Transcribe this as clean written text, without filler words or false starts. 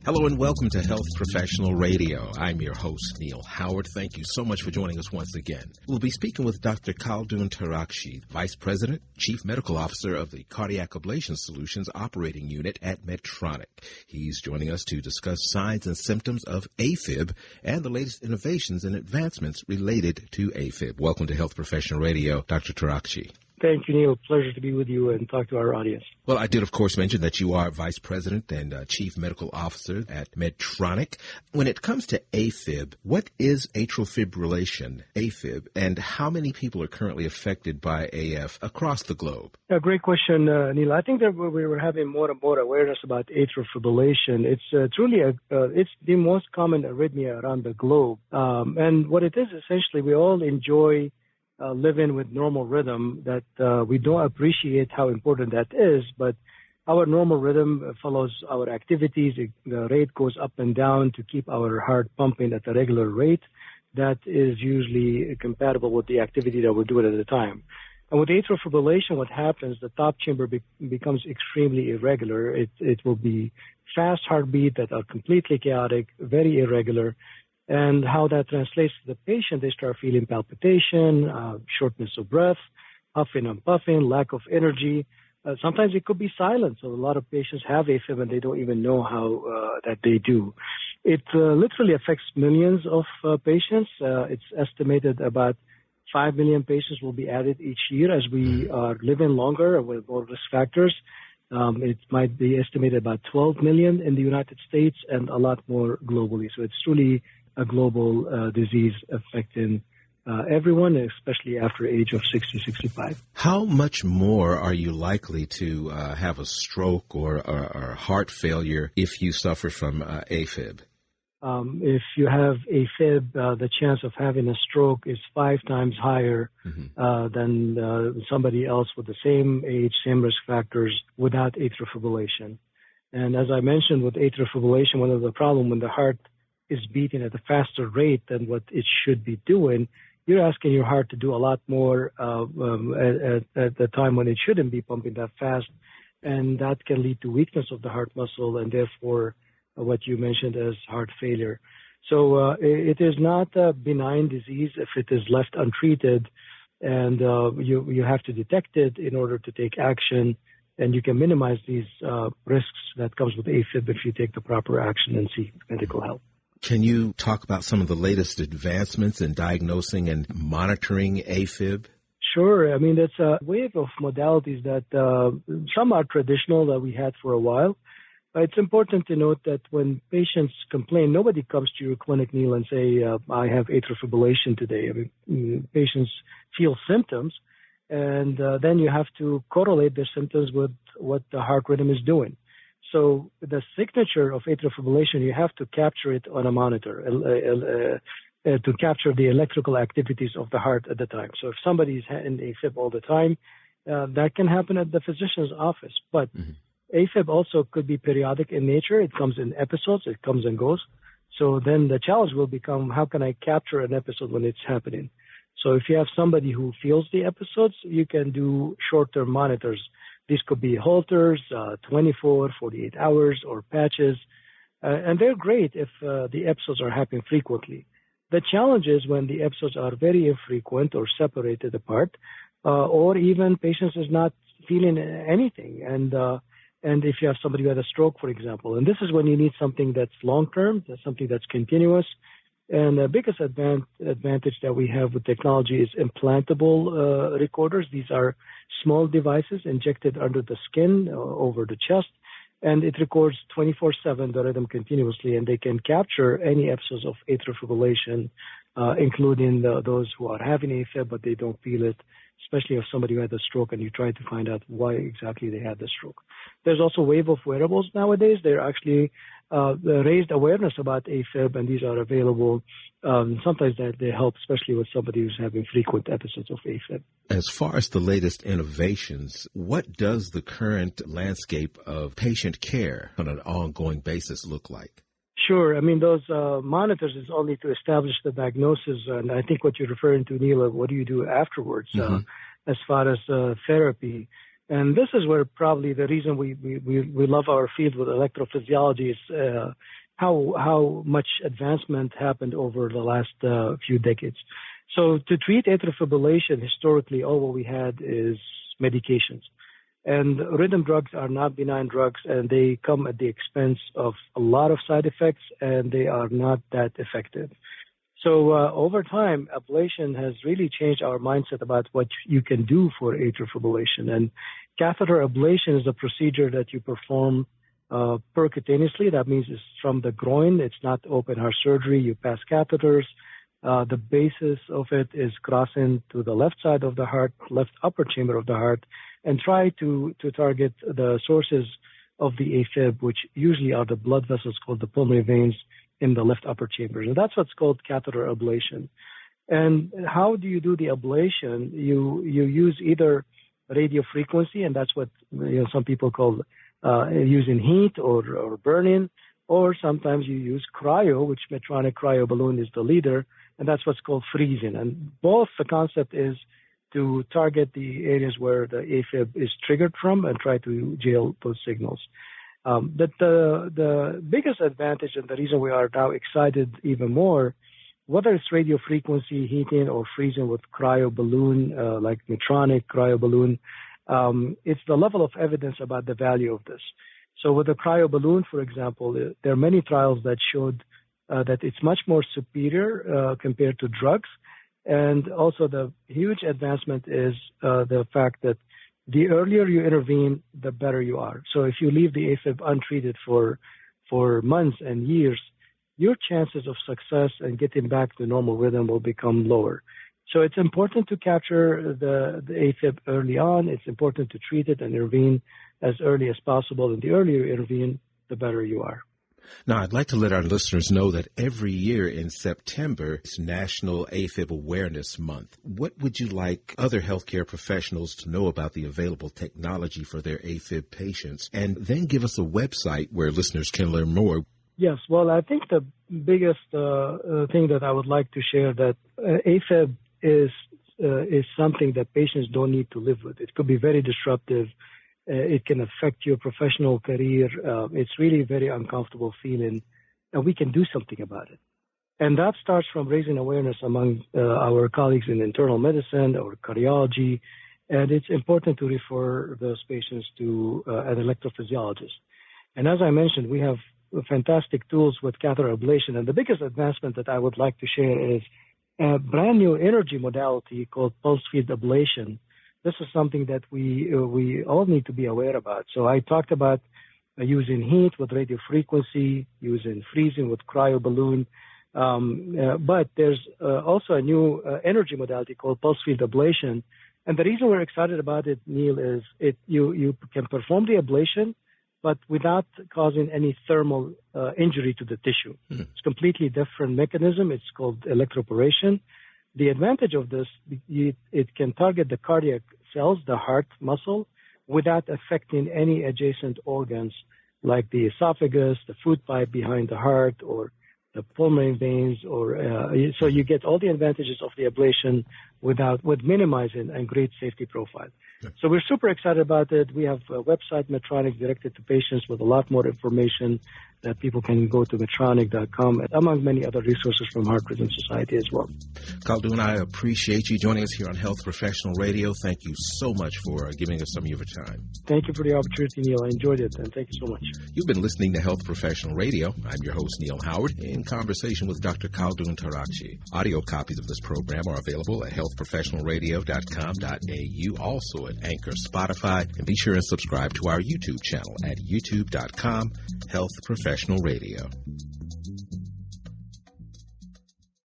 Hello and welcome to Health Professional Radio. I'm your host, Neil Howard. Thank you so much for joining us once again. We'll be speaking with Dr. Khaldoun Tarakji, Vice President, Chief Medical Officer of the Cardiac Ablation Solutions Operating Unit at Medtronic. He's joining us to discuss signs and symptoms of AFib and the latest innovations and advancements related to AFib. Welcome to Health Professional Radio, Dr. Tarakji. Thank you, Neil. Pleasure to be with you and talk to our audience. Well, I did, of course, mention that you are Vice President and Chief Medical Officer at Medtronic. When it comes to AFib, what is atrial fibrillation, AFib, and how many people are currently affected by AF across the globe? A great question, Neil. I think that we were having more and more awareness about atrial fibrillation. It's truly it's the most common arrhythmia around the globe. And what it is, essentially, we all enjoy living with normal rhythm, that we don't appreciate how important that is, but our normal rhythm follows our activities. The rate goes up and down to keep our heart pumping at a regular rate. That is usually compatible with the activity that we're doing at the time. And with atrial fibrillation, what happens, the top chamber becomes extremely irregular. It will be fast heartbeat that are completely chaotic, very irregular. And how that translates to the patient, they start feeling palpitation, shortness of breath, huffing and puffing, lack of energy. Sometimes it could be silent. So a lot of patients have AFib and they don't even know how that they do. It literally affects millions of patients. It's estimated about 5 million patients will be added each year as we are living longer with more risk factors. It might be estimated about 12 million in the United States and a lot more globally. So it's truly a global disease affecting everyone, especially after age of 60, 65. How much more are you likely to have a stroke or heart failure if you suffer from AFib? If you have AFib, the chance of having a stroke is 5 times higher than somebody else with the same age, same risk factors without atrial fibrillation. And as I mentioned, with atrial fibrillation, one of the problems when the heart is beating at a faster rate than what it should be doing, you're asking your heart to do a lot more at the time when it shouldn't be pumping that fast, and that can lead to weakness of the heart muscle and therefore what you mentioned as heart failure. So it is not a benign disease if it is left untreated, and you have to detect it in order to take action, and you can minimize these risks that comes with AFib if you take the proper action and seek medical help. Can you talk about some of the latest advancements in diagnosing and monitoring AFib? Sure. I mean, it's a wave of modalities that some are traditional that we had for a while. It's important to note that when patients complain, nobody comes to your clinic, Neil, and say, I have atrial fibrillation today. I mean, patients feel symptoms, and then you have to correlate their symptoms with what the heart rhythm is doing. So the signature of atrial fibrillation, you have to capture it on a monitor to capture the electrical activities of the heart at the time. So if somebody is in AFib all the time, that can happen at the physician's office. But AFib also could be periodic in nature. It comes in episodes. It comes and goes. So then the challenge will become, how can I capture an episode when it's happening? So if you have somebody who feels the episodes, you can do short-term monitors. These could be Holters, 24, 48 hours, or patches. And they're great if the episodes are happening frequently. The challenge is when the episodes are very infrequent or separated apart, or even patients is not feeling anything. And if you have somebody who had a stroke, for example, and this is when you need something that's long-term, that's something that's continuous. And the biggest advantage that we have with technology is implantable recorders. These are small devices injected under the skin, over the chest, and it records 24/7 the rhythm continuously, and they can capture any episodes of atrial fibrillation, including those who are having AFib, but they don't feel it, especially if somebody who had a stroke and you try to find out why exactly they had the stroke. There's also a wave of wearables nowadays. They're actually raised awareness about AFib, and these are available. Sometimes they help, especially with somebody who's having frequent episodes of AFib. As far as the latest innovations, what does the current landscape of patient care on an ongoing basis look like? Sure. I mean, those monitors is only to establish the diagnosis, and I think what you're referring to, Neil, what do you do afterwards as far as therapy? And this is where probably the reason we love our field with electrophysiology is how much advancement happened over the last few decades. So to treat atrial fibrillation, historically, all what we had is medications. And rhythm drugs are not benign drugs, and they come at the expense of a lot of side effects, and they are not that effective. So over time, ablation has really changed our mindset about what you can do for atrial fibrillation. And catheter ablation is a procedure that you perform percutaneously. That means it's from the groin. It's not open heart surgery. You pass catheters. The basis of it is crossing to the left side of the heart, left upper chamber of the heart, and try to target the sources of the AFib, which usually are the blood vessels called the pulmonary veins in the left upper chamber. And that's what's called catheter ablation. And how do you do the ablation? You use either radio frequency, and that's what some people call using heat or burning, or sometimes you use cryo, which Medtronic cryo balloon is the leader, and that's what's called freezing. And both the concept is to target the areas where the AFib is triggered from and try to jail those signals. But the biggest advantage and the reason we are now excited even more, whether it's radio frequency heating or freezing with cryo balloon, like Medtronic cryo balloon, it's the level of evidence about the value of this. So with the cryo balloon, for example, there are many trials that showed that it's much more superior compared to drugs. And also the huge advancement is the fact that the earlier you intervene, the better you are. So if you leave the AFib untreated for months and years, your chances of success and getting back to normal rhythm will become lower. So it's important to capture the AFib early on. It's important to treat it and intervene as early as possible. And the earlier you intervene, the better you are. Now, I'd like to let our listeners know that every year in September is National AFib Awareness Month. What would you like other healthcare professionals to know about the available technology for their AFib patients? And then give us a website where listeners can learn more. Yes, well, I think the biggest thing that I would like to share that AFib is something that patients don't need to live with. It could be very disruptive. It can affect your professional career. It's really a very uncomfortable feeling, and we can do something about it. And that starts from raising awareness among our colleagues in internal medicine or cardiology, and it's important to refer those patients to an electrophysiologist. And as I mentioned, we have fantastic tools with catheter ablation, and the biggest advancement that I would like to share is a brand new energy modality called pulse field ablation. This is something that we all need to be aware about. So I talked about using heat with radio frequency, using freezing with cryo balloon, but there's also a new energy modality called pulse field ablation. And the reason we're excited about it, Neil, is you can perform the ablation, but without causing any thermal injury to the tissue. Mm-hmm. It's a completely different mechanism. It's called electroporation. The advantage of this, it can target the cardiac cells, the heart muscle, without affecting any adjacent organs like the esophagus, the food pipe behind the heart, or the pulmonary veins, so you get all the advantages of the ablation with minimizing and great safety profile. Yeah. So we're super excited about it. We have a website, Medtronic, directed to patients with a lot more information that people can go to Medtronic.com, among many other resources from Heart Rhythm Society as well. Khaldoun, I appreciate you joining us here on Health Professional Radio. Thank you so much for giving us some of your time. Thank you for the opportunity, Neil. I enjoyed it, and thank you so much. You've been listening to Health Professional Radio. I'm your host, Neil Howard, in conversation with Dr. Khaldoun Tarakji. Audio copies of this program are available at healthprofessionalradio.com.au, also at Anchor, Spotify, and be sure and subscribe to our YouTube channel at youtube.com/Health Professional Radio.